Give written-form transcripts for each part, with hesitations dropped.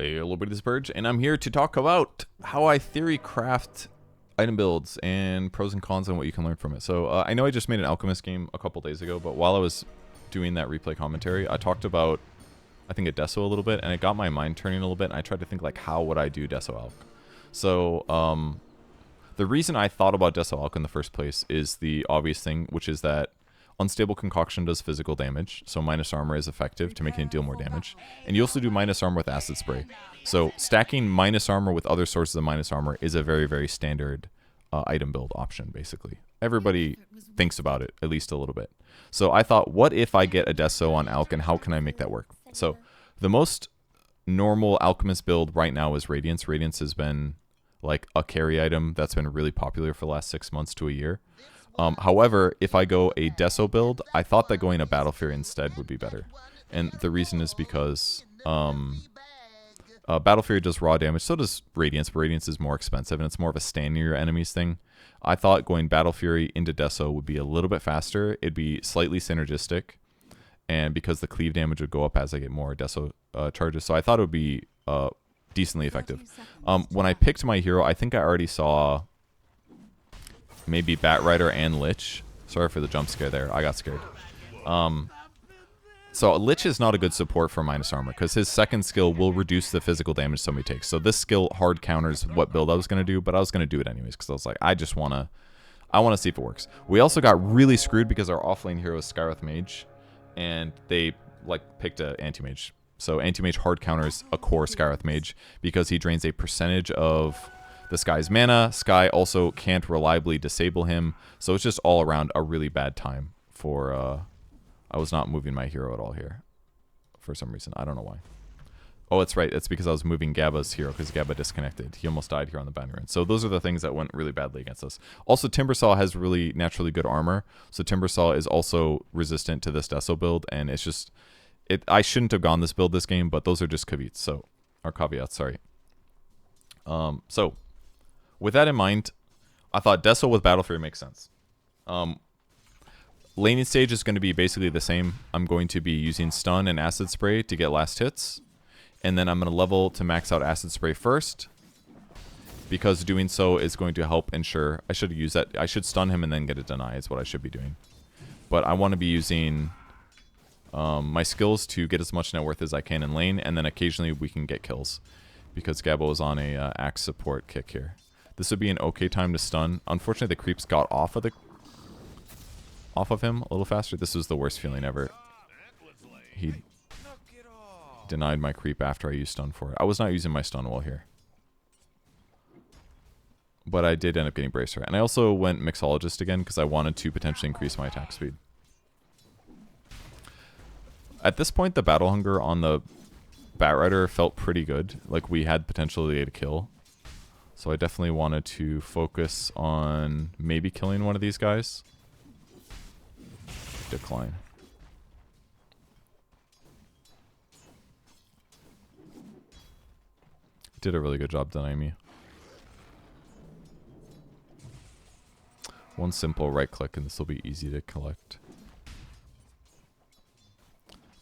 Hey, hello, everybody, this is Purge, and I'm here to talk about how I theory craft item builds and pros and cons and what you can learn from it. So I know I just made an Alchemist game a couple days ago, but while I was doing that replay commentary, I talked about, I think, a Deso a little bit, and it got my mind turning a little bit, and I tried to think, like, how would I do Deso Alch? So the reason I thought about Deso Alch in the first place is the obvious thing, which is that Unstable Concoction does physical damage, so minus armor is effective to making it deal more damage. And you also do minus armor with acid spray. So stacking minus armor with other sources of minus armor is a very, very standard item build option, basically. Everybody thinks about it, at least a little bit. So I thought, what if I get a Deso on Alch, and how can I make that work? So the most normal Alchemist build right now is Radiance. Radiance has been like a carry item that's been really popular for the last 6 months to a year. However, if I go a Deso build, I thought that going a Battle Fury instead would be better. And the reason is because Battle Fury does raw damage, so does Radiance, but Radiance is more expensive, and it's more of a stand near your enemies thing. I thought going Battle Fury into Deso would be a little bit faster. It'd be slightly synergistic, and because the cleave damage would go up as I get more Deso charges, so I thought it would be decently effective. When I picked my hero, I think I already saw maybe Batrider and Lich. Sorry for the jump scare there. I got scared. So Lich is not a good support for minus armor because his second skill will reduce the physical damage somebody takes. So this skill hard counters what build I was going to do, but I was going to do it anyways because I was like, I want to see if it works. We also got really screwed because our offlane hero is Skywrath Mage, and they like picked a anti-mage. So anti-mage hard counters a core Skywrath Mage because he drains a percentage of the Sky's mana. Sky also can't reliably disable him, so it's just all around a really bad time for, I was not moving my hero at all here for some reason. I don't know why. Oh, it's right. It's because I was moving Gabba's hero because Gabba disconnected. He almost died here on the boundary run. So those are the things that went really badly against us. Also, Timbersaw has really naturally good armor, so Timbersaw is also resistant to this Deso build, and it's just, I shouldn't have gone this build this game, but those are just caveats, or caveats, sorry. So with that in mind, I thought Deso with Battle Fury makes sense. Laning stage is going to be basically the same. I'm going to be using Stun and Acid Spray to get last hits. And then I'm going to level to max out Acid Spray first, because doing so is going to help ensure... I should use that. I should stun him and then get a deny is what I should be doing. But I want to be using my skills to get as much net worth as I can in lane, and then occasionally we can get kills, because Gabbo is on a axe support kick here. This would be an okay time to stun. Unfortunately, the creeps got off of him a little faster. This was the worst feeling ever. He denied my creep after I used stun for it. I was not using my stun wall here, but I did end up getting Bracer. And I also went Mixologist again because I wanted to potentially increase my attack speed. At this point, the Battle Hunger on the Batrider felt pretty good. Like, we had potential to get a kill. So I definitely wanted to focus on maybe killing one of these guys. Decline. Did a really good job denying me. One simple right click and this will be easy to collect.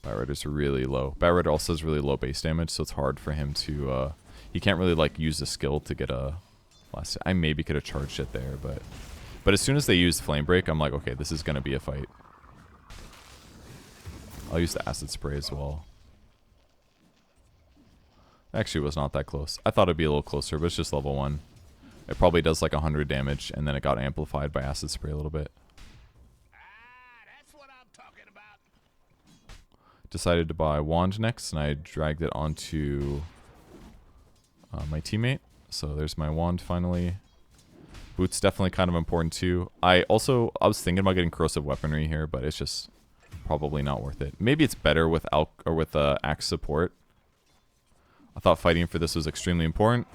Batrider's really low. Batrider also has really low base damage, so it's hard for him to... he can't really like use the skill to get a last. I maybe could have charged it there, but as soon as they use Flame Break, I'm like, okay, this is gonna be a fight. I'll use the Acid Spray as well. Actually, it was not that close. I thought it'd be a little closer, but it's just level 1. It probably does like 100 damage, and then it got amplified by Acid Spray a little bit. That's what I'm talking about. Decided to buy Wand next, and I dragged it onto my teammate. So there's my wand finally. Boots definitely kind of important too. I was thinking about getting corrosive weaponry here, but it's just probably not worth it. Maybe it's better with axe support. I thought fighting for this was extremely important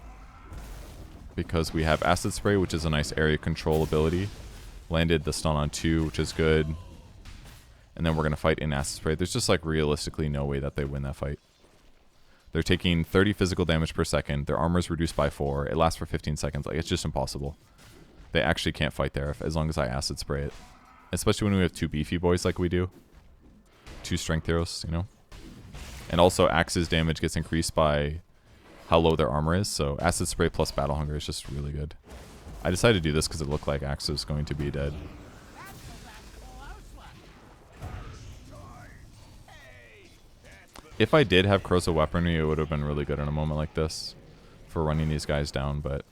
because we have Acid Spray, which is a nice area control ability. Landed the stun on 2, which is good. And then we're gonna fight in Acid Spray. There's just like realistically no way that they win that fight. They're taking 30 physical damage per second. Their armor is reduced by 4. It lasts for 15 seconds. Like, it's just impossible. They actually can't fight there as long as I Acid Spray it. Especially when we have 2 beefy boys like we do. 2 strength heroes, you know? And also, Axe's damage gets increased by how low their armor is. So Acid Spray plus Battle Hunger is just really good. I decided to do this because it looked like Axe was going to be dead. If I did have Corrosive Weaponry, it would have been really good in a moment like this for running these guys down, but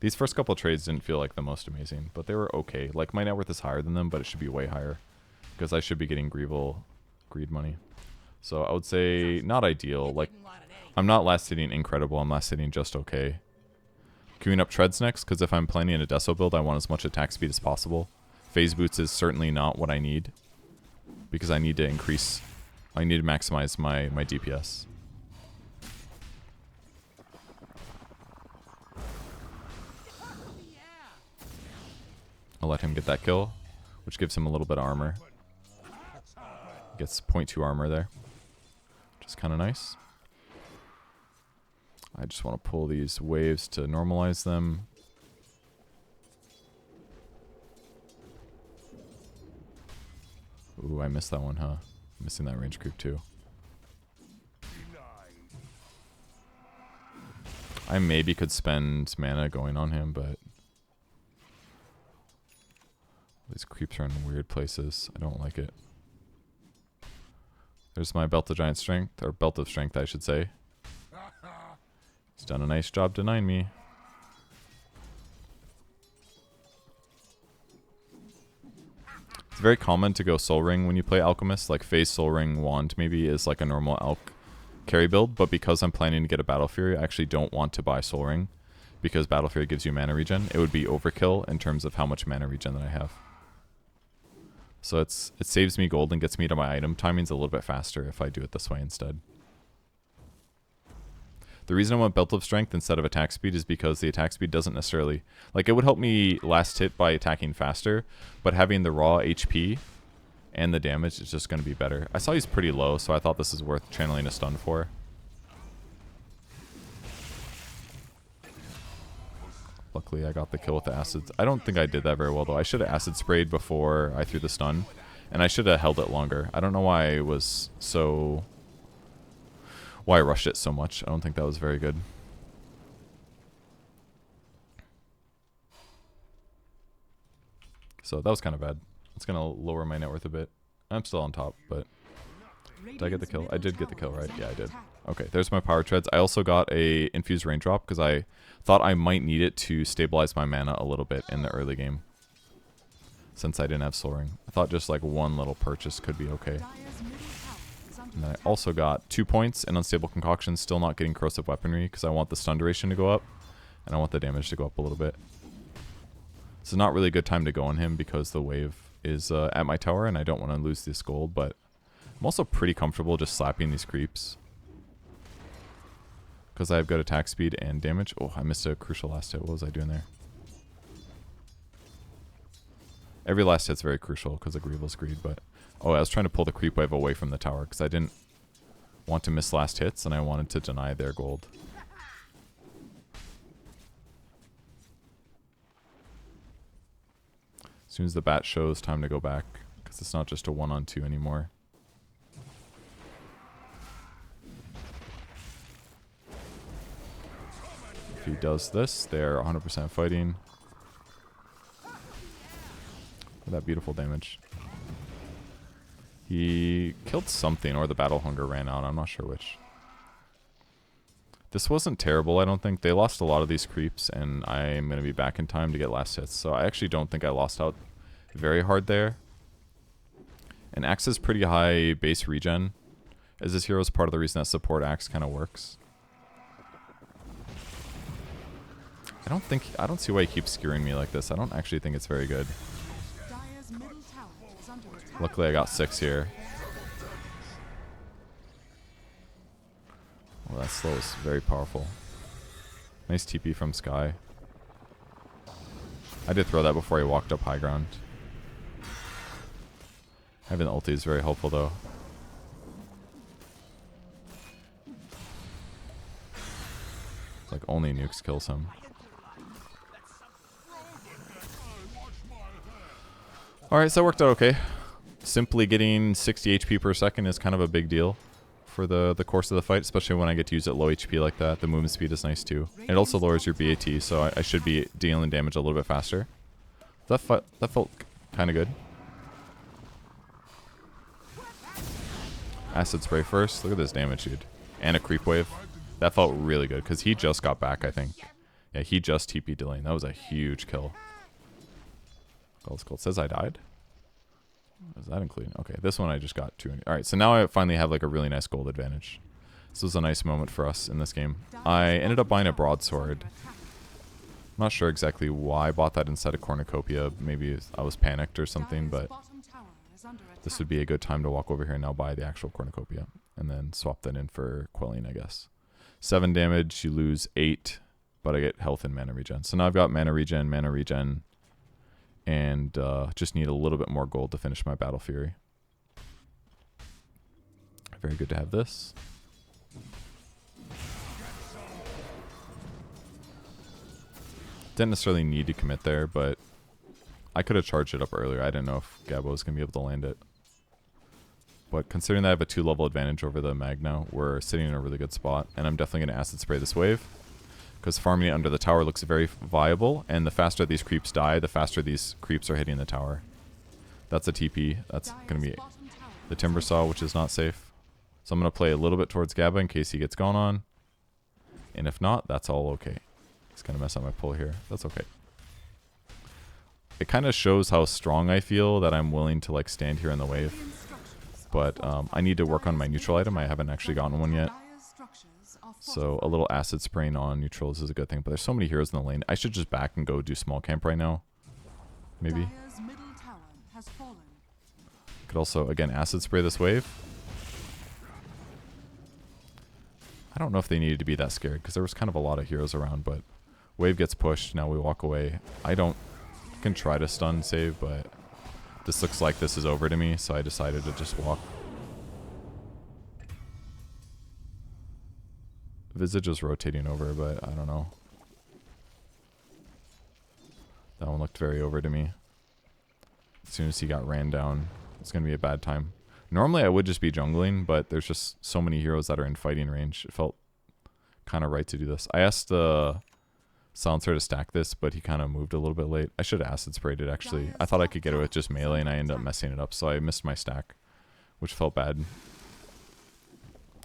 these first couple trades didn't feel like the most amazing, but they were okay. Like, my net worth is higher than them, but it should be way higher because I should be getting greed money. So I would say not ideal. Like, I'm not last hitting incredible, I'm last hitting just okay. Queuing up treads next, because if I'm planning a Deso build, I want as much attack speed as possible. Phase boots is certainly not what I need, because I need to maximize my DPS. I'll let him get that kill, which gives him a little bit of armor. Gets 0.2 armor there, which is kind of nice. I just want to pull these waves to normalize them. Ooh, I missed that one, huh? Missing that range creep too. I maybe could spend mana going on him, but these creeps are in weird places. I don't like it. There's my Belt of Giant Strength, or Belt of Strength, I should say. He's done a nice job denying me. It's very common to go Soul Ring when you play Alchemist. Like, Phase Soul Ring Wand maybe is like a normal Alch carry build, but because I'm planning to get a Battle Fury, I actually don't want to buy Soul Ring because Battle Fury gives you mana regen. It would be overkill in terms of how much mana regen that I have. So it saves me gold and gets me to my item timings a little bit faster if I do it this way instead. The reason I want Belt of Strength instead of attack speed is because the attack speed doesn't necessarily... Like, it would help me last hit by attacking faster, but having the raw HP and the damage is just going to be better. I saw he's pretty low, so I thought this is worth channeling a stun for. Luckily, I got the kill with the acids. I don't think I did that very well, though. I should have acid sprayed before I threw the stun, and I should have held it longer. I don't know why I was so... Why I rushed it so much. I don't think that was very good. So that was kind of bad. It's going to lower my net worth a bit. I'm still on top, but... Did I get the kill? I did get the kill, right? Yeah, I did. Okay, there's my power treads. I also got a infused raindrop because I thought I might need it to stabilize my mana a little bit in the early game, since I didn't have Soul Ring. I thought just like one little purchase could be okay. And I also got 2 points in Unstable Concoction, still not getting Corrosive Weaponry because I want the stun duration to go up, and I want the damage to go up a little bit. It's not really a good time to go on him because the wave is at my tower and I don't want to lose this gold, but I'm also pretty comfortable just slapping these creeps because I have good attack speed and damage. Oh, I missed a crucial last hit. What was I doing there? Every last hit's very crucial because of Grievel's Greed, but... Oh, I was trying to pull the creep wave away from the tower because I didn't want to miss last hits and I wanted to deny their gold. As soon as the bat shows, time to go back because it's not just a 1-on-2 anymore. If he does this, they're 100% fighting. Look at that beautiful damage. He killed something, or the Battle Hunger ran out. I'm not sure which. This wasn't terrible, I don't think. They lost a lot of these creeps, and I'm going to be back in time to get last hits. So I actually don't think I lost out very hard there. And Axe is pretty high base regen, as this hero is part of the reason that support Axe kind of works. I don't see why he keeps skewering me like this. I don't actually think it's very good. Luckily I got 6 here. Well, that slow is very powerful. Nice TP from Sky. I did throw that before he walked up high ground. Having the ulti is very helpful though. It's like only nukes kills him. Alright, so that worked out okay. Simply getting 60 HP per second is kind of a big deal for the course of the fight, especially when I get to use it low HP like that. The movement speed is nice too. It also lowers your BAT, so I should be dealing damage a little bit faster. That felt kind of good. Acid spray first. Look at this damage, dude. And a creep wave. That felt really good because he just got back, I think. Yeah, he just TP'd Delane. That was a huge kill. Gold's Gold says I died. Is that including? Okay, this one I just got 200. Alright, so now I finally have like a really nice gold advantage. This was a nice moment for us in this game. I ended up buying a broadsword. I'm not sure exactly why I bought that instead of cornucopia. Maybe I was panicked or something, but this would be a good time to walk over here and now buy the actual cornucopia. And then swap that in for quelling, I guess. 7 damage, you lose 8, but I get health and mana regen. So now I've got mana regen, and just need a little bit more gold to finish my Battle Fury. Very good to have this. Didn't necessarily need to commit there, but I could have charged it up earlier. I didn't know if Gabo was going to be able to land it. But considering that I have a 2-level advantage over the mag now, we're sitting in a really good spot. And I'm definitely going to acid spray this wave, because farming it under the tower looks very viable. And the faster these creeps die, the faster these creeps are hitting the tower. That's a TP. That's going to be the Timber Saw, which is not safe. So I'm going to play a little bit towards Gaba in case he gets gone on. And if not, that's all okay. He's going to mess up my pull here. That's okay. It kind of shows how strong I feel that I'm willing to like stand here in the wave. But I need to work on my neutral item. I haven't actually gotten one yet. So a little acid spraying on neutrals is a good thing. But there's so many heroes in the lane. I should just back and go do small camp right now. Maybe. Could also, again, acid spray this wave. I don't know if they needed to be that scared because there was kind of a lot of heroes around. But wave gets pushed. Now we walk away. I can try to stun save, but this looks like this is over to me, so I decided to just walk. Visage is rotating over, but I don't know. That one looked very over to me. As soon as he got ran down, it's going to be a bad time. Normally I would just be jungling, but there's just so many heroes that are in fighting range. It felt kind of right to do this. I asked the Silencer to stack this, but he kind of moved a little bit late. I should have acid sprayed it, actually. I thought I could get it with just melee, and I ended up messing it up, so I missed my stack, which felt bad.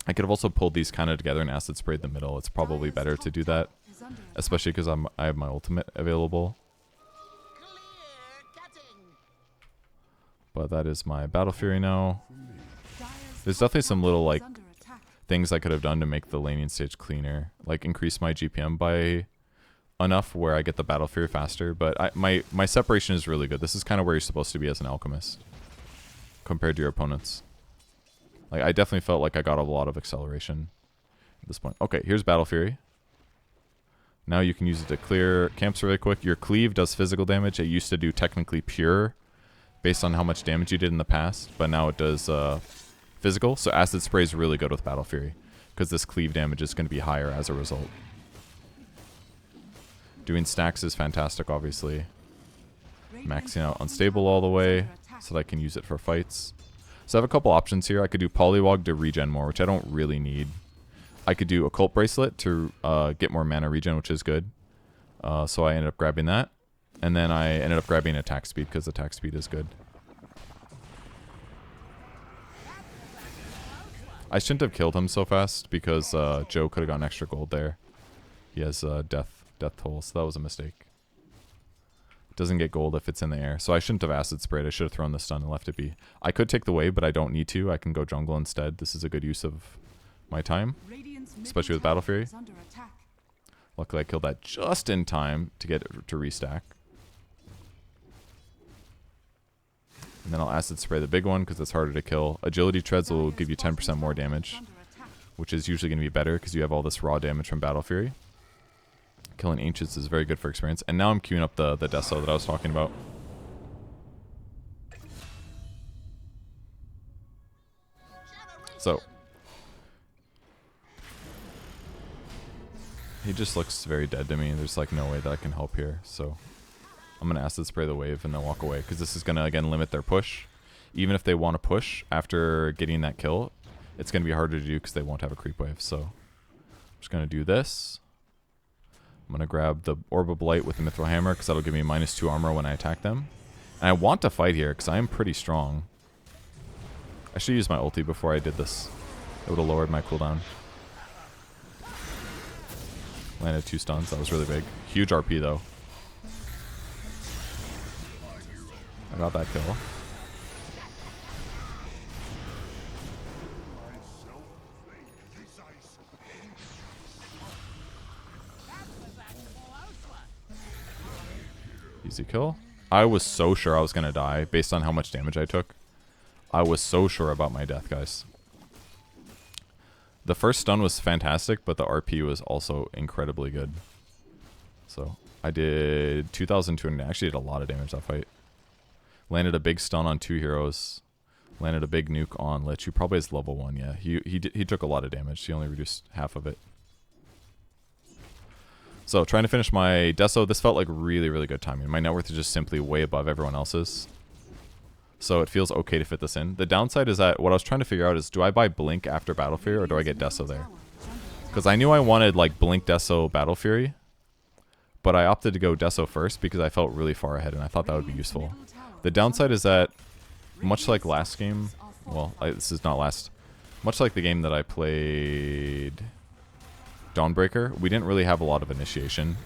I could have also pulled these kind of together and acid sprayed the middle. It's probably better to do that, especially because I have my ultimate available. But that is my Battle Fury now. There's definitely some little like things I could have done to make the laning stage cleaner, like increase my GPM by enough where I get the Battle Fury faster, but my separation is really good. This is kind of where you're supposed to be as an alchemist compared to your opponents. Like, I definitely felt like I got a lot of acceleration at this point. Okay, here's Battle Fury. Now you can use it to clear camps really quick. Your cleave does physical damage. It used to do technically pure based on how much damage you did in the past, but now it does physical. So acid spray is really good with Battle Fury because this cleave damage is going to be higher as a result. Doing stacks is fantastic, obviously. Maxing out Unstable all the way so that I can use it for fights. So I have a couple options here. I could do Polywog to regen more, which I don't really need. I could do Occult Bracelet to get more mana regen, which is good. So I ended up grabbing that. And then I ended up grabbing attack speed because attack speed is good. I shouldn't have killed him so fast because Joe could have gotten extra gold there. He has death toll, so that was a mistake. Doesn't get gold if it's in the air, so I shouldn't have acid sprayed. I should have thrown the stun and left it be. I could take the wave, but I don't need to. I can go jungle instead. This is a good use of my time, especially with Battle Fury. Luckily I killed that just in time to get it to restack. And then I'll acid spray the big one because it's harder to kill. Agility treads will give you 10% more damage, which is usually going to be better because you have all this raw damage from Battle Fury. Killing Ancients is very good for experience. And now I'm queuing up the Deso that I was talking about. So he just looks very dead to me. There's like no way that I can help here. So I'm going to acid spray the wave and then walk away because this is going to, again, limit their push. Even if they want to push after getting that kill, it's going to be harder to do because they won't have a creep wave. So I'm just going to do this. I'm going to grab the Orb of Blight with the Mithril Hammer because that'll give me -2 armor when I attack them. And I want to fight here because I am pretty strong. I should use my ulti before I did this. It would have lowered my cooldown. Landed 2 stuns. That was really big. Huge RP though. I got that kill. Easy kill. I was so sure I was going to die based on how much damage I took. I was so sure about my death, guys. The first stun was fantastic, but the RP was also incredibly good. So I did 2,200. I actually did a lot of damage that fight. Landed a big stun on 2 heroes. Landed a big nuke on Lich, who probably is level 1. Yeah, he took a lot of damage. He only reduced half of it. So, trying to finish my Deso. This felt like really, really good timing. My net worth is just simply way above everyone else's. So, it feels okay to fit this in. The downside is that what I was trying to figure out is, do I buy Blink after Battle Fury, or do I get Deso there? Because I knew I wanted, like, Blink, Deso, Battle Fury. But I opted to go Deso first because I felt really far ahead, and I thought that would be useful. The downside is that, much like last game... Well, this is not last... Much like the game that I played... Dawnbreaker, we didn't really have a lot of initiation,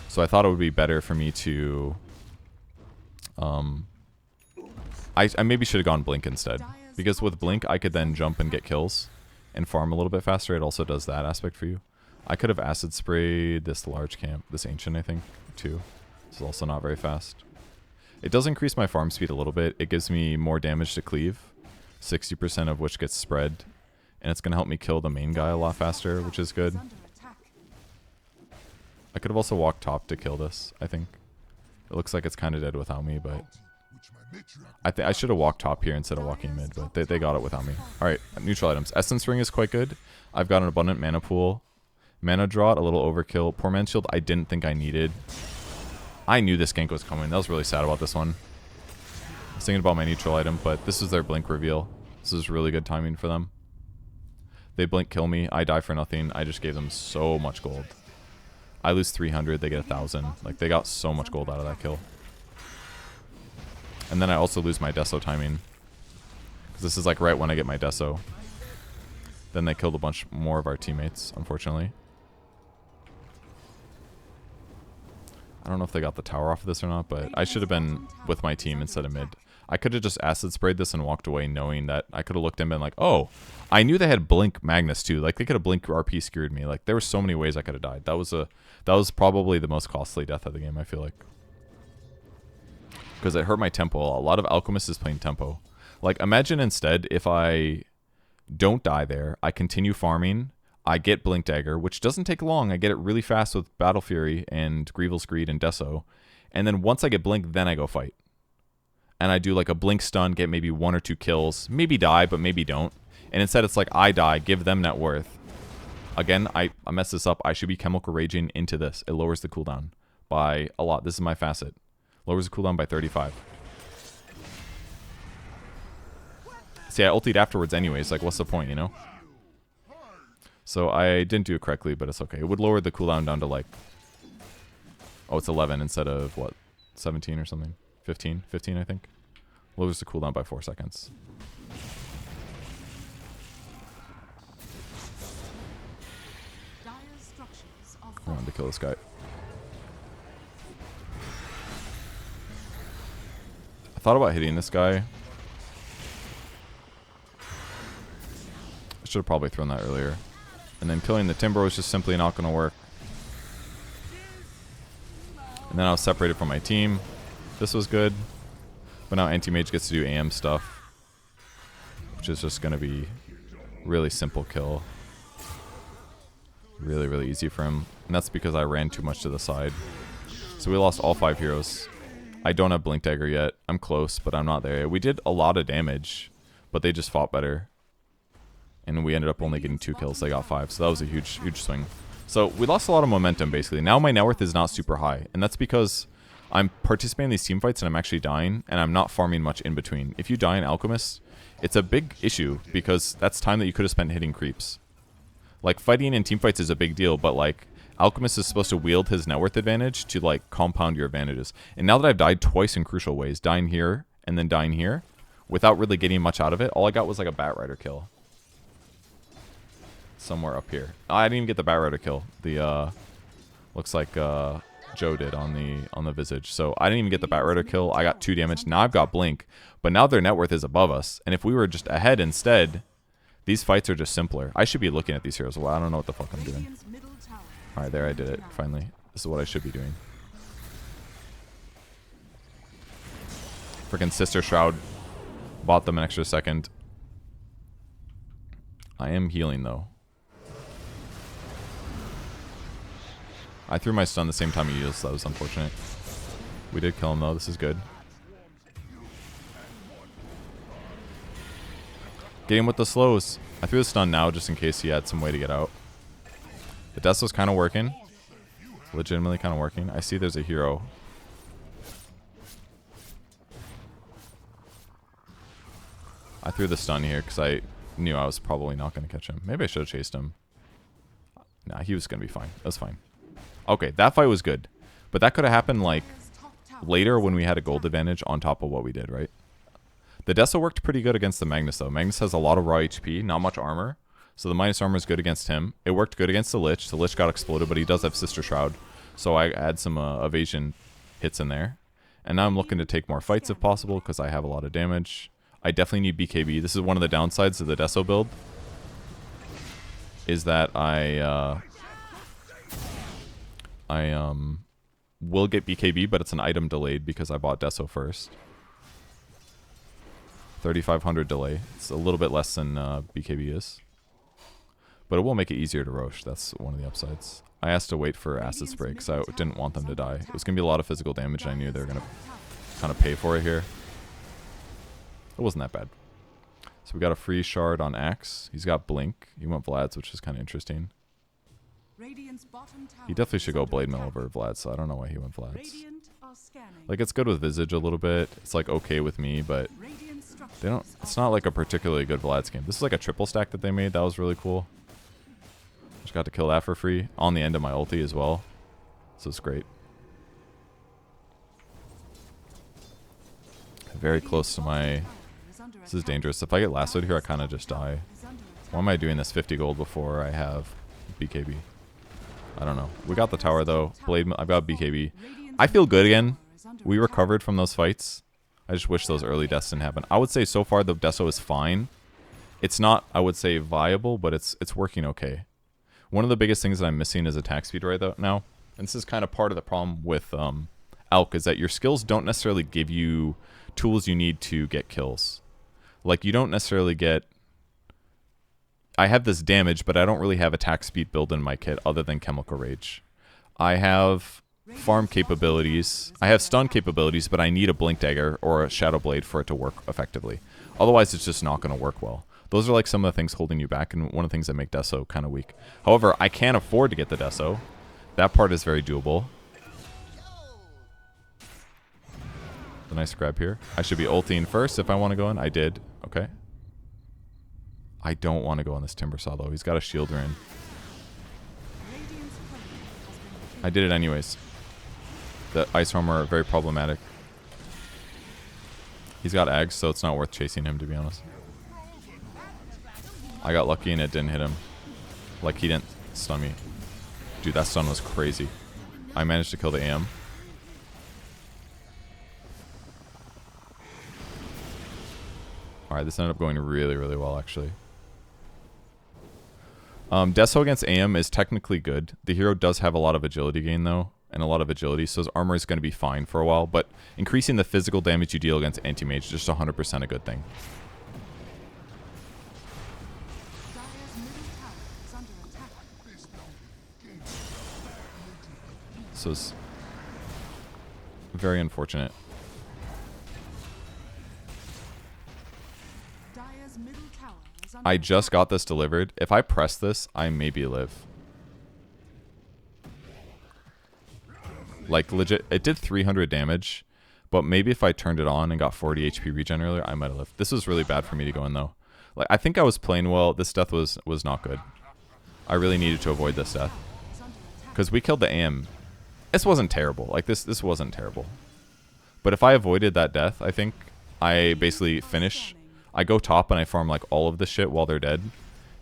so I thought it would be better for me to I maybe should have gone Blink instead, because with Blink I could then jump and get kills and farm a little bit faster. It also does that aspect for you. I could have acid sprayed this large camp, this ancient, I think, too. This is also not very fast. It does increase my farm speed a little bit. It gives me more damage to cleave, 60% of which gets spread, and it's going to help me kill the main guy a lot faster, which is good. I could have also walked top to kill this, I think. It looks like it's kind of dead without me, but... I should have walked top here instead of walking mid, but they got it without me. Alright, neutral items. Essence Ring is quite good. I've got an abundant mana pool. Mana Drought, a little overkill. Poor Man's Shield, I didn't think I needed. I knew this gank was coming. That was really sad about this one. I was thinking about my neutral item, but this is their Blink reveal. This is really good timing for them. They Blink kill me. I die for nothing. I just gave them so much gold. I lose 300, they get 1,000. Like, they got so much gold out of that kill. And then I also lose my Deso timing. Because this is, like, right when I get my Deso. Then they killed a bunch more of our teammates, unfortunately. I don't know if they got the tower off of this or not, but I should have been with my team instead of mid. I could have just acid sprayed this and walked away knowing that I could have looked and been like, oh, I knew they had Blink Magnus too. Like, they could have Blink RP skewered me. Like, there were so many ways I could have died. That was probably the most costly death of the game, I feel like. Because it hurt my tempo. A lot of Alchemist is playing tempo. Like, imagine instead if I don't die there, I continue farming, I get Blink Dagger, which doesn't take long. I get it really fast with Battle Fury and Grievel's Greed and Deso. And then once I get Blink, then I go fight. And I do like a Blink stun, get maybe 1 or 2 kills. Maybe die, but maybe don't. And instead it's like, I die, give them net worth. Again, I messed this up. I should be Chemical Raging into this. It lowers the cooldown by a lot. This is my facet. Lowers the cooldown by 35. See, I ultied afterwards anyways. Like, what's the point, you know? So I didn't do it correctly, but it's okay. It would lower the cooldown down to like... Oh, it's 11 instead of, what, 17 or something? 15? 15, I think. Lowers the cooldown by 4 seconds. I wanted to kill this guy. I thought about hitting this guy. I should have probably thrown that earlier. And then killing the Timber was just simply not going to work. And then I was separated from my team. This was good. But now Anti-Mage gets to do AM stuff. Which is just going to be really simple kill. Really, really easy for him. And that's because I ran too much to the side. So we lost all 5 heroes. I don't have Blink Dagger yet. I'm close, but I'm not there. We did a lot of damage, but they just fought better. And we ended up only getting 2 kills. They got 5, so that was a huge, huge swing. So we lost a lot of momentum, basically. Now my net worth is not super high, and that's because I'm participating in these team fights and I'm actually dying, and I'm not farming much in between. If you die in Alchemist, it's a big issue because that's time that you could have spent hitting creeps. Like, fighting in team fights is a big deal, but like, Alchemist is supposed to wield his net worth advantage to like compound your advantages. And now that I've died twice in crucial ways, dying here and then dying here, without really getting much out of it, all I got was like a Bat Rider kill. Somewhere up here. I didn't even get the Bat Rider kill. The looks like Joe did on the Visage. So I didn't even get the Bat Rider kill. I got 2 damage. Now I've got Blink, but now their net worth is above us. And if we were just ahead instead, these fights are just simpler. I should be looking at these heroes. Well, I don't know what the fuck I'm doing. All right, there, I did it, finally. This is what I should be doing. Freaking Sister Shroud. Bought them an extra second. I am healing, though. I threw my stun the same time he used, so that was unfortunate. We did kill him, though. This is good. Get him with the slows. I threw the stun now just in case he had some way to get out. The Deso's kind of working. Legitimately kind of working. I see there's a hero. I threw the stun here because I knew I was probably not going to catch him. Maybe I should have chased him. Nah, he was going to be fine. That was fine. Okay, that fight was good. But that could have happened like later when we had a gold advantage on top of what we did, right? The Deso worked pretty good against the Magnus, though. Magnus has a lot of raw HP, not much armor. So the minus armor is good against him. It worked good against the Lich. The Lich got exploded, but he does have Sister Shroud. So I add some evasion hits in there. And now I'm looking to take more fights if possible because I have a lot of damage. I definitely need BKB. This is one of the downsides of the Deso build. Is that I will get BKB, but it's an item delayed because I bought Deso first. 3,500 delay. It's a little bit less than BKB is. But it will make it easier to Roche. That's one of the upsides. I asked to wait for Acid Spray because I didn't want them to die. It was going to be a lot of physical damage, and I knew they were going to kind of pay for it here. It wasn't that bad. So we got a free shard on Axe. He's got Blink. He went Vlad's, which is kind of interesting. He definitely should go Blade Mail over Vlad, so I don't know why he went Vlad's. Like, it's good with Visage a little bit. It's like okay with me, but they don't. It's not like a particularly good Vlad's game. This is like a triple stack that they made. That was really cool. Just got to kill that for free on the end of my ulti as well. So it's great. Very close to my... This is dangerous. If I get lassoed here, I kind of just die. Why am I doing this 50 gold before I have BKB? I don't know. We got the tower, though. Blade. I've got BKB. I feel good again. We recovered from those fights. I just wish those early deaths didn't happen. I would say so far the Deso is fine. It's not, I would say, viable, but it's working okay. One of the biggest things that I'm missing is attack speed right now. And this is kind of part of the problem with Alch, is that your skills don't necessarily give you tools you need to get kills. Like, you don't necessarily get... I have this damage, but I don't really have attack speed built in my kit other than Chemical Rage. I have farm capabilities. I have stun capabilities, but I need a Blink Dagger or a Shadow Blade for it to work effectively. Otherwise, it's just not going to work well. Those are like some of the things holding you back, and one of the things that make Deso kind of weak. However, I can afford to get the Deso. That part is very doable. A nice grab here. I should be ulting first if I want to go in. I did. Okay. I don't want to go on this Timber Saw, though. He's got a shield ring. I did it anyways. The Ice Armor are very problematic. He's got Ags, so it's not worth chasing him, to be honest. I got lucky and it didn't hit him. Like, he didn't stun me. Dude, that stun was crazy. I managed to kill the AM. Alright, this ended up going really, really well, actually. Deso against AM is technically good. The hero does have a lot of agility gain, though, and a lot of agility, so his armor is going to be fine for a while, but increasing the physical damage you deal against anti-mage is just 100% a good thing. So it's very unfortunate. I just got this delivered. If I press this, I maybe live. Like, legit, it did 300 damage, but maybe if I turned it on and got 40 HP regen earlier, I might have lived. This was really bad for me to go in, though. Like, I think I was playing well. This death was not good. I really needed to avoid this death. Because we killed the AM. This wasn't terrible. Like, this wasn't terrible. But if I avoided that death, I think I basically finish. I go top and I farm, like, all of this shit while they're dead.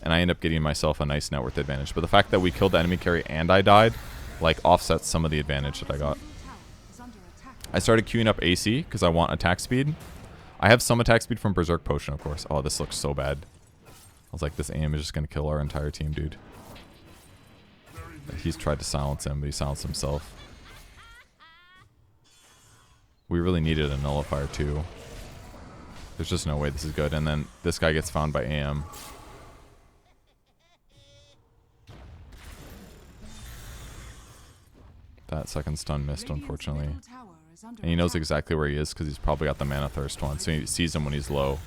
And I end up getting myself a nice net worth advantage. But the fact that we killed the enemy carry and I died, like, offsets some of the advantage that I got. I started queuing up AC because I want attack speed. I have some attack speed from Berserk Potion, of course. Oh, this looks so bad. I was like, this aim is just going to kill our entire team, dude. He's tried to silence him, but he silenced himself. We really needed a nullifier, too. There's just no way this is good. And then this guy gets found by AM. That second stun missed, unfortunately. And he knows exactly where he is because he's probably got the Mana Thirst one, so he sees him when he's low.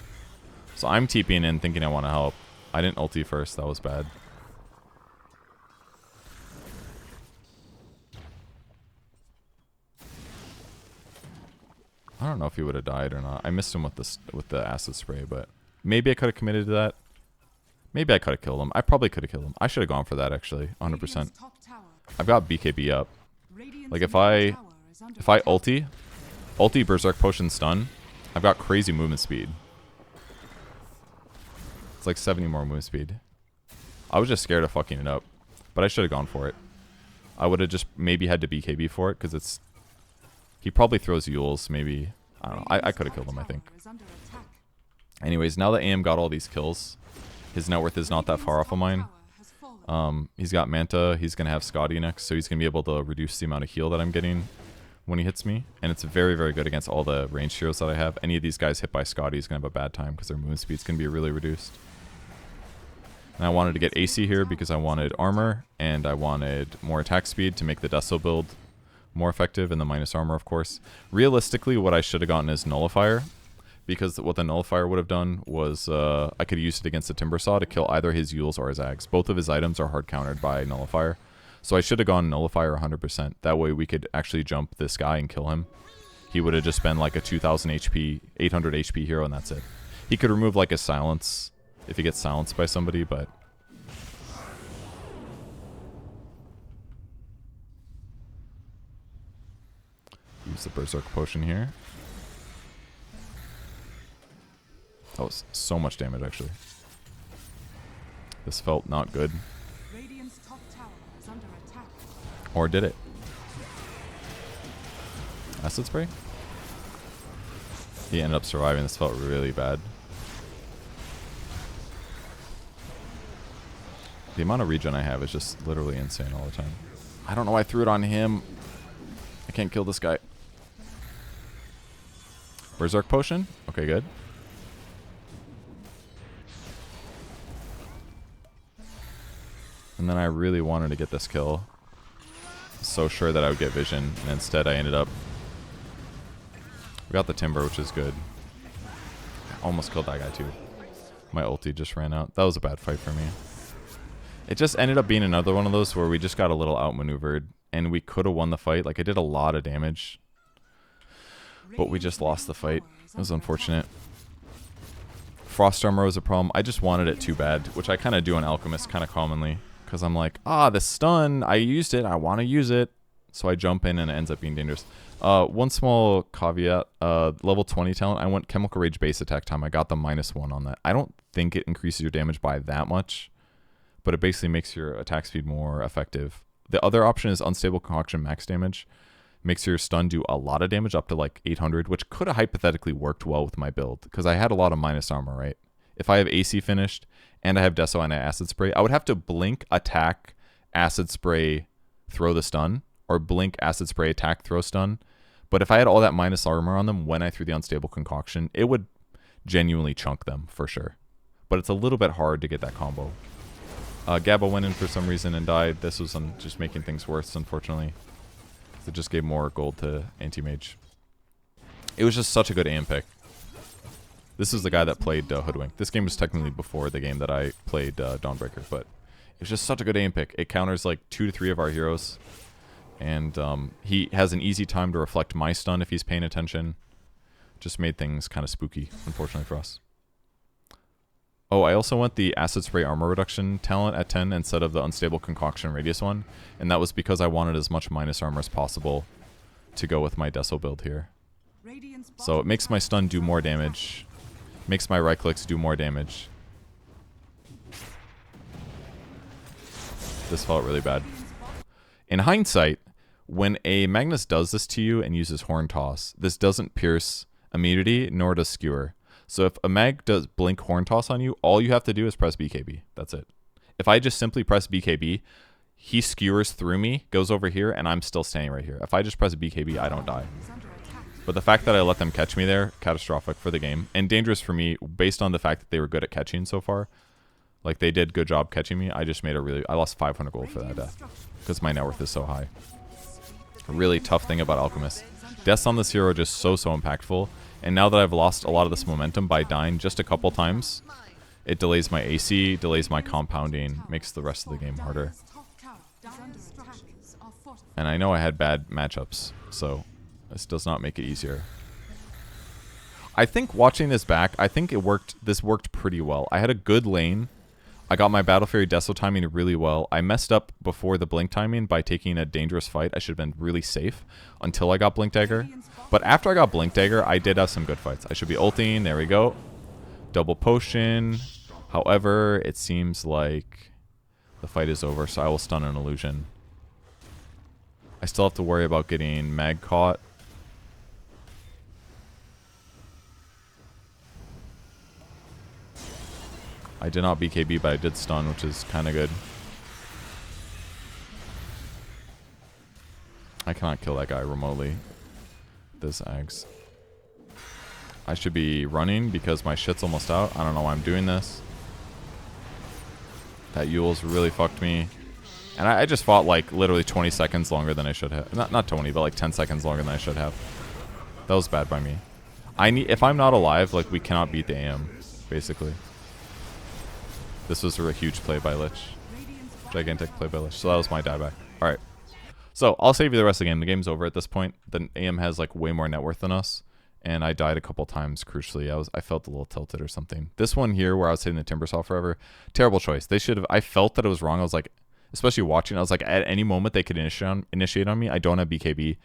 So I'm TPing in thinking I want to help. I didn't ulti first. That was bad. I don't know if he would have died or not. I missed him with the acid spray, but maybe I could have committed to that. Maybe I could have killed him. I probably could have killed him. I should have gone for that, actually. 100%. I've got BKB up. Like, if I ulti Berserk Potion stun, I've got crazy movement speed. It's like 70 more movement speed. I was just scared of fucking it up, but I should have gone for it. I would have just maybe had to BKB for it, because it's... He probably throws Yules, maybe. I don't know. I could have killed him, I think. Anyways, now that AM got all these kills, his net worth is not that far off of mine. He's got Manta, he's going to have Scotty next, so he's going to be able to reduce the amount of heal that I'm getting when he hits me. And it's very, very good against all the ranged heroes that I have. Any of these guys hit by Scotty is going to have a bad time because their movement speed's going to be really reduced. And I wanted to get AC here because I wanted armor, and I wanted more attack speed to make the Deso build more effective, and the minus armor, of course. Realistically, what I should have gotten is Nullifier, because what the Nullifier would have done was I could use it against the Timbersaw to kill either his Yules or his Ags. Both of his items are hard countered by Nullifier. So I should have gone Nullifier 100%. That way we could actually jump this guy and kill him. He would have just been like a 2000 HP, 800 HP hero, and that's it. He could remove like a silence if he gets silenced by somebody, but... Use the Berserk Potion here. That was so much damage, actually. This felt not good. Or did it? Acid spray? He ended up surviving. This felt really bad. The amount of regen I have is just literally insane all the time. I don't know why I threw it on him. I can't kill this guy. Berserk Potion? Okay, good. And then I really wanted to get this kill. So sure that I would get vision, and instead I ended up... We got the Timber, which is good. Almost killed that guy too. My ulti just ran out. That was a bad fight for me. It just ended up being another one of those where we just got a little outmaneuvered, and we could have won the fight. Like, I did a lot of damage, but we just lost the fight. It was unfortunate. Frost Armor was a problem. I just wanted it too bad, which I kind of do on Alchemist kind of commonly. Because I'm like, the stun, I used it, I want to use it. So I jump in and it ends up being dangerous. One small caveat, level 20 talent, I went Chemical Rage base attack time. I got the -1 on that. I don't think it increases your damage by that much, but it basically makes your attack speed more effective. The other option is Unstable Concoction max damage. Makes your stun do a lot of damage, up to like 800, which could have hypothetically worked well with my build, because I had a lot of minus armor, right? If I have AC finished, and I have Deso and Acid Spray, I would have to blink, attack, Acid Spray, throw the stun, or blink, Acid Spray, attack, throw stun. But if I had all that minus armor on them when I threw the Unstable Concoction, it would genuinely chunk them, for sure. But it's a little bit hard to get that combo. Gabba went in for some reason and died. This was just making things worse, unfortunately. It just gave more gold to Anti-Mage. It was just such a good aim pick. This is the guy that played Hoodwink. This game was technically before the game that I played Dawnbreaker, but it was just such a good aim pick. It counters like 2 to 3 of our heroes. And he has an easy time to reflect my stun if he's paying attention. Just made things kind of spooky, unfortunately for us. Oh, I also went the Acid Spray Armor Reduction talent at 10 instead of the Unstable Concoction Radius one. And that was because I wanted as much minus armor as possible to go with my Deso build here. So it makes my stun do more damage. Makes my right clicks do more damage. This felt really bad. In hindsight, when a Magnus does this to you and uses Horn Toss, this doesn't pierce immunity, nor does Skewer. So if a mag does blink Horn Toss on you, all you have to do is press BKB. That's it. If I just simply press BKB, he skewers through me, goes over here, and I'm still standing right here. If I just press BKB, I don't die. But the fact that I let them catch me there, catastrophic for the game. And dangerous for me, based on the fact that they were good at catching so far. Like, they did good job catching me. I just made I lost 500 gold for that death. Because my net worth is so high. A really tough thing about Alchemist. Deaths on this hero are just so impactful. And now that I've lost a lot of this momentum by dying just a couple times, it delays my AC, delays my compounding, makes the rest of the game harder. And I know I had bad matchups, so this does not make it easier. I think watching this back, I think this worked pretty well. I had a good lane. I got my Battle Fury Deso timing really well. I messed up before the Blink timing by taking a dangerous fight. I should have been really safe until I got Blink Dagger. But after I got Blink Dagger, I did have some good fights. I should be ulting. There we go. Double potion. However, it seems like the fight is over, so I will stun an illusion. I still have to worry about getting mag caught. I did not BKB, but I did stun, which is kind of good. I cannot kill that guy remotely. This Ags. I should be running because my shit's almost out. I don't know why I'm doing this. That Yule's really fucked me. And I just fought like literally 20 seconds longer than I should have. Not 20, but like 10 seconds longer than I should have. That was bad by me. If I'm not alive, like we cannot beat the AM, basically. This was a huge play by Lich. Gigantic play by Lich. So that was my dieback. Alright. So I'll save you the rest of the game. The game's over at this point. The AM has like way more net worth than us. And I died a couple times, crucially. I felt a little tilted or something. This one here where I was hitting the Timber Saw forever, terrible choice. They should have, I felt that it was wrong. I was like, especially watching, I was like, at any moment they could initiate on me. I don't have BKB.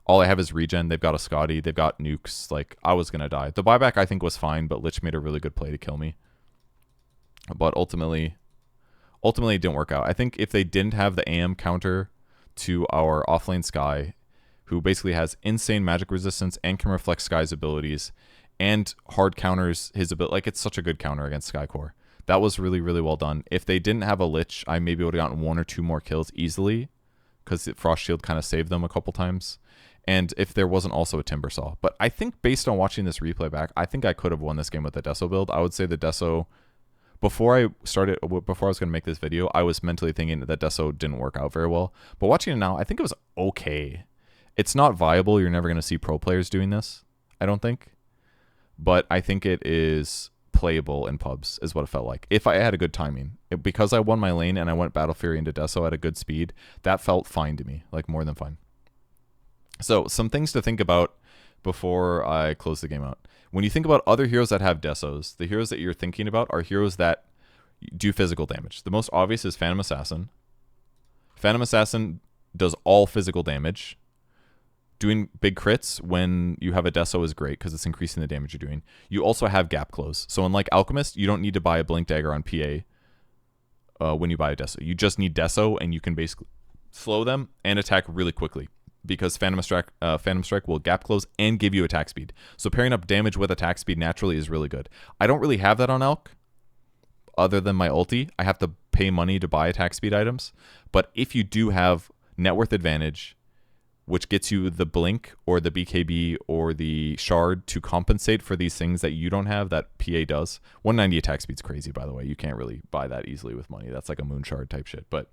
All I have is regen. They've got a Scotty. They've got nukes. Like, I was going to die. The buyback I think was fine, but Lich made a really good play to kill me. But ultimately it didn't work out. I think if they didn't have the AM counter to our offlane Skye, who basically has insane magic resistance and can reflect Skye's abilities, and hard counters his ability, like it's such a good counter against Skye Core. That was really, really well done. If they didn't have a Lich, I maybe would have gotten 1 or 2 more kills easily, because Frost Shield kind of saved them a couple times. And if there wasn't also a Timber Saw. But I think based on watching this replay back, I think I could have won this game with the Deso build. I would say the Deso... Before I was going to make this video, I was mentally thinking that Deso didn't work out very well. But watching it now, I think it was okay. It's not viable. You're never going to see pro players doing this, I don't think. But I think it is playable in pubs, is what it felt like. If I had a good timing. Because I won my lane and I went Battle Fury into Deso at a good speed, that felt fine to me. Like, more than fine. So, some things to think about before I close the game out. When you think about other heroes that have Desos, the heroes that you're thinking about are heroes that do physical damage. The most obvious is Phantom Assassin. Phantom Assassin does all physical damage. Doing big crits when you have a Deso is great because it's increasing the damage you're doing. You also have Gap Close. So unlike Alchemist, you don't need to buy a Blink Dagger on PA when you buy a Deso. You just need Deso and you can basically slow them and attack really quickly. Because Phantom Strike will Gap Close and give you attack speed. So pairing up damage with attack speed naturally is really good. I don't really have that on Alch. Other than my ulti, I have to pay money to buy attack speed items. But if you do have net worth advantage, which gets you the Blink or the BKB or the Shard to compensate for these things that you don't have, that PA does. 190 attack speed's crazy, by the way. You can't really buy that easily with money. That's like a Moon Shard type shit. But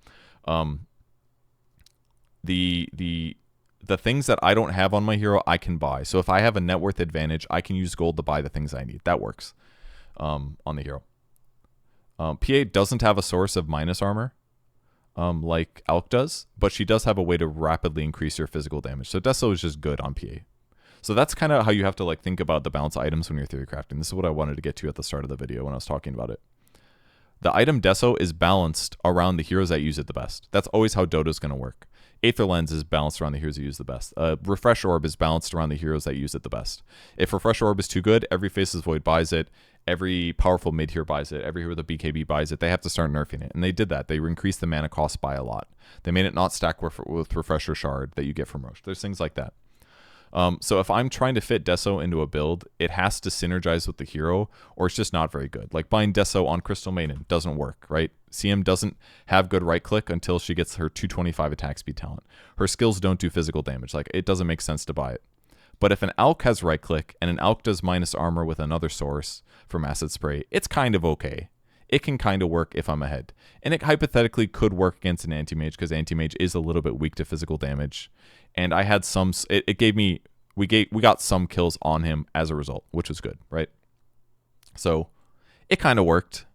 the things that I don't have on my hero, I can buy. So if I have a net worth advantage, I can use gold to buy the things I need. That works on the hero. PA doesn't have a source of minus armor. like Alch does, but she does have a way to rapidly increase your physical damage. So Deso is just good on PA. So that's kind of how you have to like think about the balance items when you're theory crafting. This is what I wanted to get to at the start of the video when I was talking about it. The item Deso is balanced around the heroes that use it the best. That's always how Dota's going to work. Aether Lens is balanced around the heroes that use the best. Refresh Orb is balanced around the heroes that use it the best. If Refresh Orb is too good, every Faceless Void buys it. Every powerful mid hero buys it. Every hero with a BKB buys it. They have to start nerfing it. And they did that. They increased the mana cost by a lot. They made it not stack with Refresher Shard that you get from Roche. There's things like that. So if I'm trying to fit Deso into a build, it has to synergize with the hero, or it's just not very good. Like buying Deso on Crystal Maiden doesn't work, right? CM doesn't have good right click until she gets her 225 attack speed talent. Her skills don't do physical damage. Like it doesn't make sense to buy it. But if an Alch has right click and an Alch does minus armor with another source from Acid Spray, it's kind of okay. It can kind of work if I'm ahead. And it hypothetically could work against an Anti-Mage because Anti-Mage is a little bit weak to physical damage. And I had some, it gave me, we got some kills on him as a result, which was good, right? So it kind of worked.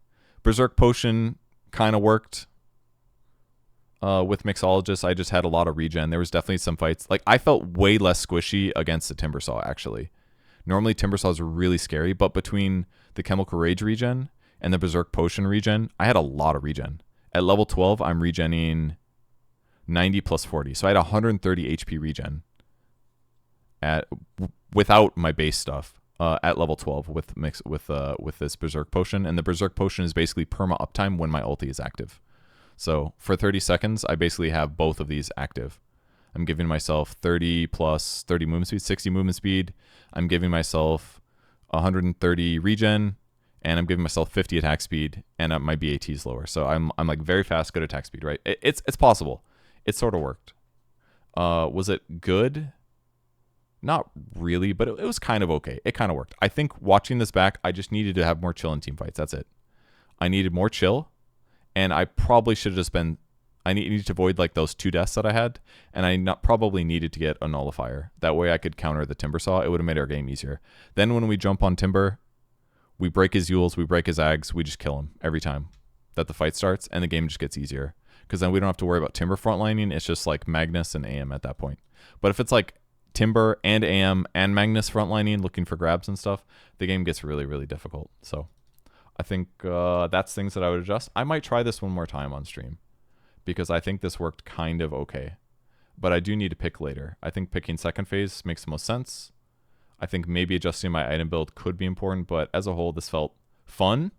Berserk Potion kind of worked. With Mixologist, I just had a lot of regen. There was definitely some fights. Like, I felt way less squishy against the Timbersaw, actually. Normally, Timbersaws are really scary, but between the Chemical Rage regen and the Berserk Potion regen, I had a lot of regen. At level 12, I'm regenning 90 plus 40. So I had 130 HP regen without my base stuff at level 12 with this Berserk Potion. And the Berserk Potion is basically perma uptime when my ulti is active. So for 30 seconds, I basically have both of these active. I'm giving myself 30 plus 30 movement speed, 60 movement speed. I'm giving myself 130 regen, and I'm giving myself 50 attack speed, and my BAT is lower. So I'm like very fast, good attack speed, right? It's possible. It sort of worked. Was it good? Not really, but it was kind of okay. It kind of worked. I think watching this back, I just needed to have more chill in team fights. That's it. I needed more chill. And I probably should have just been, I needed to avoid like those 2 deaths that I had. And I probably needed to get a nullifier. That way I could counter the Timbersaw. It would have made our game easier. Then when we jump on Timber, we break his Yules, we break his Ags, we just kill him every time that the fight starts. And the game just gets easier. Because then we don't have to worry about Timber frontlining. It's just like Magnus and AM at that point. But if it's like Timber and AM and Magnus frontlining, looking for grabs and stuff, the game gets really, really difficult. So I think that's things that I would adjust. I might try this one more time on stream because I think this worked kind of okay. But I do need to pick later. I think picking second phase makes the most sense. I think maybe adjusting my item build could be important, but as a whole, this felt fun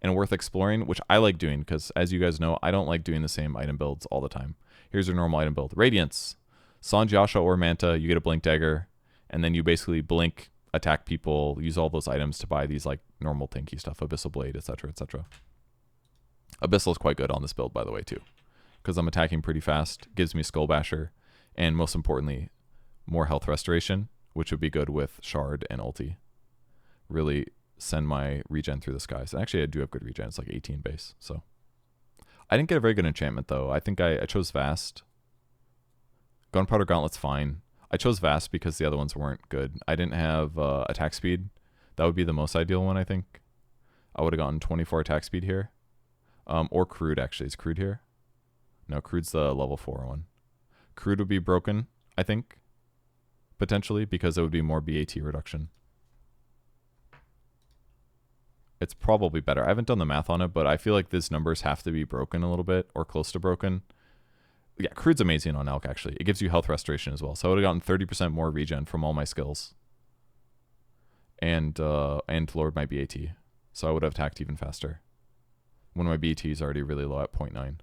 and worth exploring, which I like doing because, as you guys know, I don't like doing the same item builds all the time. Here's your normal item build. Radiance. Sanj, Yasha, or Manta, you get a Blink Dagger, and then you basically blink, attack people, use all those items to buy these like normal tanky stuff, Abyssal Blade, etc., etc. Abyssal is quite good on this build, by the way, too, because I'm attacking pretty fast, gives me Skull Basher, and most importantly, more health restoration, which would be good with Shard and ulti. Really send my regen through the skies. And actually, I do have good regen. It's like 18 base, so. I didn't get a very good enchantment, though. I think I chose Vast. Gunpowder Gauntlet's fine. I chose Vast because the other ones weren't good. I didn't have attack speed. That would be the most ideal one, I think. I would have gotten 24 attack speed here. Or Crude, actually. Is Crude here? No, Crude's the level 4 one. Crude would be broken, I think. Potentially, because it would be more BAT reduction. It's probably better. I haven't done the math on it, but I feel like these numbers have to be broken a little bit, or close to broken. Yeah, Crude's amazing on Alch, actually. It gives you health restoration as well. So I would have gotten 30% more regen from all my skills. And lowered my BAT. So I would have attacked even faster. When my BAT is already really low at 0.9.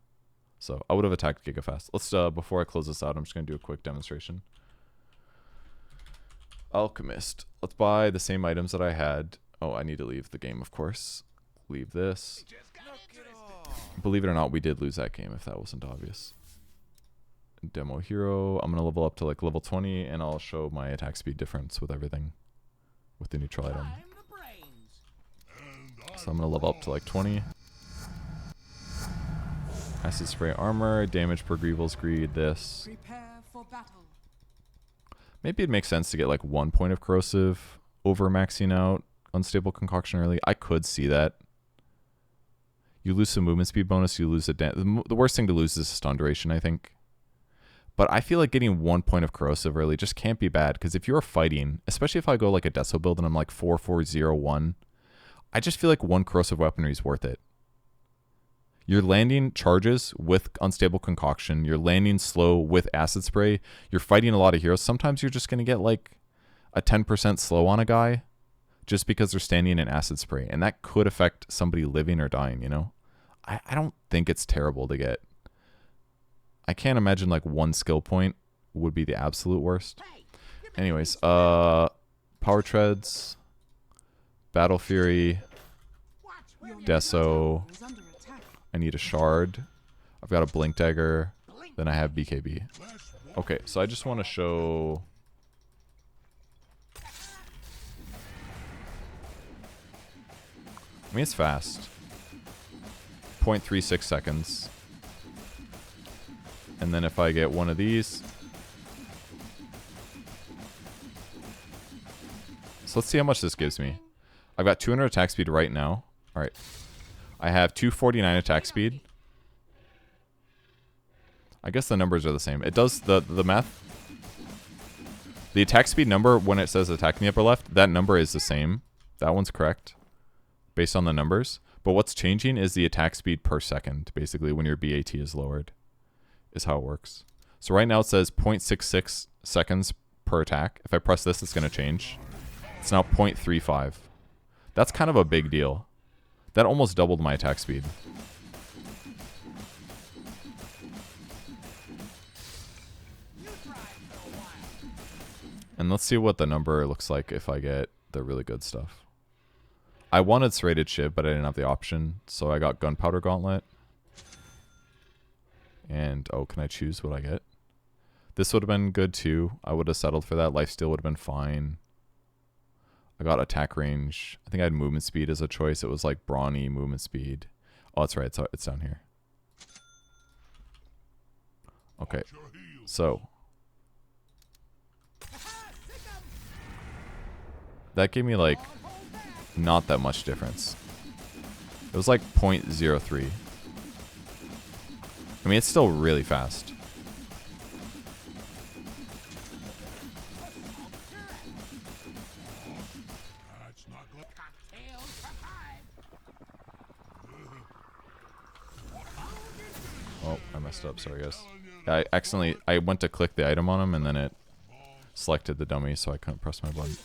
So I would have attacked Gigafast. Let's, before I close this out, I'm just going to do a quick demonstration. Alchemist. Let's buy the same items that I had. Oh, I need to leave the game, of course. Leave this. Believe it or not, we did lose that game, if that wasn't obvious. Demo hero. I'm going to level up to like level 20, and I'll show my attack speed difference with everything. With the neutral item. So I'm going to level up to like 20. Acid Spray armor. Damage per Greevil's Greed. This. Maybe it makes sense to get like 1 point of corrosive over maxing out Unstable Concoction early. I could see that. You lose some movement speed bonus. You lose the worst thing to lose is stun duration, I think. But I feel like getting 1 point of corrosive early just can't be bad, because if you're fighting, especially if I go like a Deso build and I'm like 4-4-0-1, I just feel like 1 corrosive weaponry is worth it. You're landing charges with unstable concoction. You're landing slow with acid spray. You're fighting a lot of heroes. Sometimes you're just going to get like a 10% slow on a guy just because they're standing in acid spray. And that could affect somebody living or dying, you know? I don't think it's terrible to get. I can't imagine like 1 skill point would be the absolute worst. Anyways, Power Treads, Battle Fury, Deso. I need a Shard. I've got a Blink Dagger. Then I have BKB. Okay, so I just want to show... I mean, it's fast. 0.36 seconds. And then if I get one of these... So let's see how much this gives me. I've got 200 attack speed right now. Alright. I have 249 attack speed. I guess the numbers are the same. It does the math. The attack speed number, when it says attack in the upper left, that number is the same. That one's correct based on the numbers. But what's changing is the attack speed per second, basically, when your BAT is lowered, is how it works. So right now it says 0.66 seconds per attack. If I press this, it's going to change. It's now 0.35. That's kind of a big deal. That almost doubled my attack speed. And let's see what the number looks like if I get the really good stuff. I wanted Serrated Shiv, but I didn't have the option, so I got Gunpowder Gauntlet. And, oh, can I choose what I get? This would have been good too. I would have settled for that. Lifesteal would have been fine. I got attack range. I think I had movement speed as a choice. It was like brawny movement speed. Oh, that's right. It's down here. Okay. So. That gave me like not that much difference. It was like 0.03. I mean, it's still really fast. Oh, I messed up. Sorry, guys. I went to click the item on him, and then it selected the dummy, so I couldn't press my button.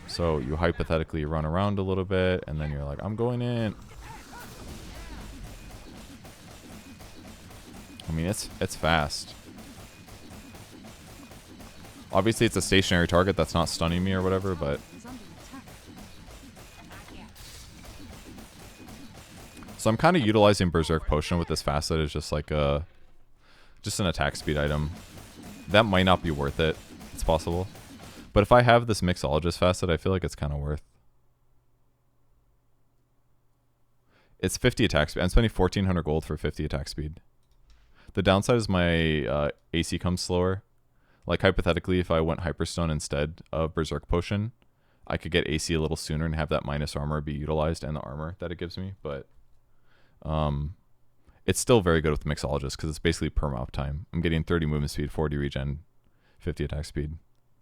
So you hypothetically run around a little bit, and then you're like, I'm going in. I mean, it's fast. Obviously, it's a stationary target that's not stunning me or whatever, but... So I'm kind of utilizing Berserk Potion with this facet as just like just an attack speed item. That might not be worth it. It's possible. But if I have this Mixologist facet, I feel like it's kind of worth. It's 50 attack speed. I'm spending 1,400 gold for 50 attack speed. The downside is my AC comes slower. Like, hypothetically, if I went Hyperstone instead of Berserk Potion, I could get AC a little sooner and have that minus armor be utilized and the armor that it gives me. But it's still very good with Mixologist because it's basically perma uptime. I'm getting 30 movement speed, 40 regen, 50 attack speed.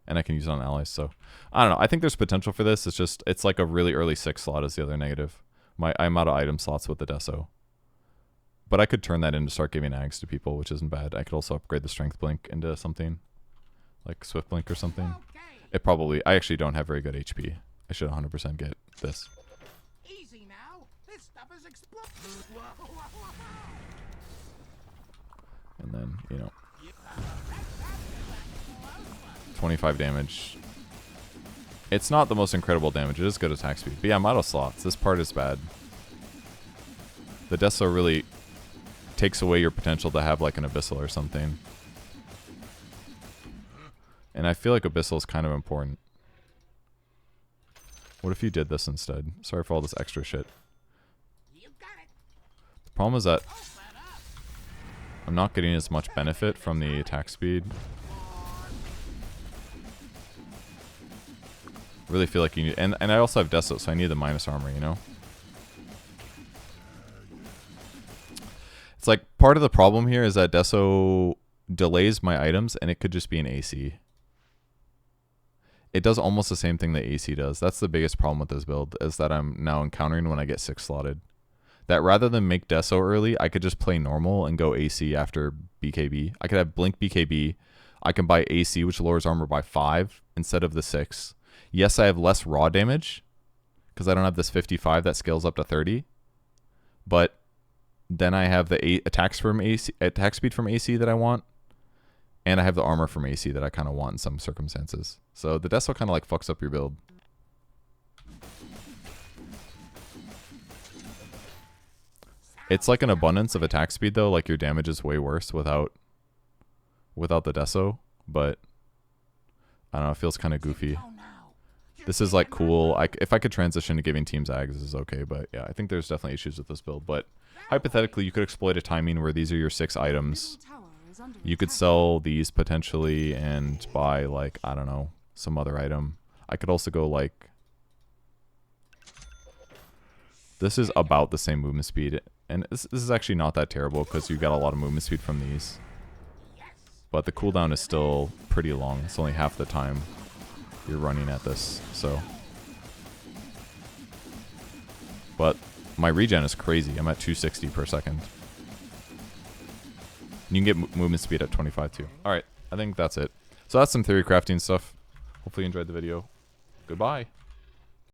And I can use it on allies. So, I don't know. I think there's potential for this. It's just, it's like a really early 6 slot is the other negative. I'm out of item slots with the Deso. But I could turn that in to start giving ags to people, which isn't bad. I could also upgrade the Strength Blink into something. Like Swift Blink or something. It probably... I actually don't have very good HP. I should 100% get this. Easy now. This stuff is and then, you know... 25 damage. It's not the most incredible damage. It is good attack speed. But yeah, I'm out of slots. This part is bad. The Deso really takes away your potential to have like an Abyssal or something. And I feel like Abyssal is kind of important. What if you did this instead? Sorry for all this extra shit. The problem is that I'm not getting as much benefit from the attack speed. Really feel like you need... And I also have Deso, so I need the minus armor, you know? It's like part of the problem here is that Deso delays my items, and it could just be an AC. It does almost the same thing that AC does. That's the biggest problem with this build, is that I'm now encountering when I get 6 slotted. That rather than make Deso early, I could just play normal and go AC after BKB. I could have Blink BKB. I can buy AC, which lowers armor by 5 instead of the 6. Yes, I have less raw damage because I don't have this 55 that scales up to 30. But then I have the attack speed from AC that I want. And I have the armor from AC that I kind of want in some circumstances. So the Deso kind of like fucks up your build. It's like an abundance of attack speed though. Like your damage is way worse without the Deso. But I don't know, it feels kind of goofy. This is like cool. If I could transition to giving teams Ags, this is okay. But yeah, I think there's definitely issues with this build. But hypothetically, you could exploit a timing where these are your 6 items. You could sell these potentially and buy, like, I don't know, some other item. I could also go, like... This is about the same movement speed. And this is actually not that terrible because you got a lot of movement speed from these. But the cooldown is still pretty long. It's only half the time you're running at this, so... But my regen is crazy. I'm at 260 per second. You can get movement speed at 25 too. Alright, I think that's it. So that's some theory crafting stuff. Hopefully you enjoyed the video. Goodbye.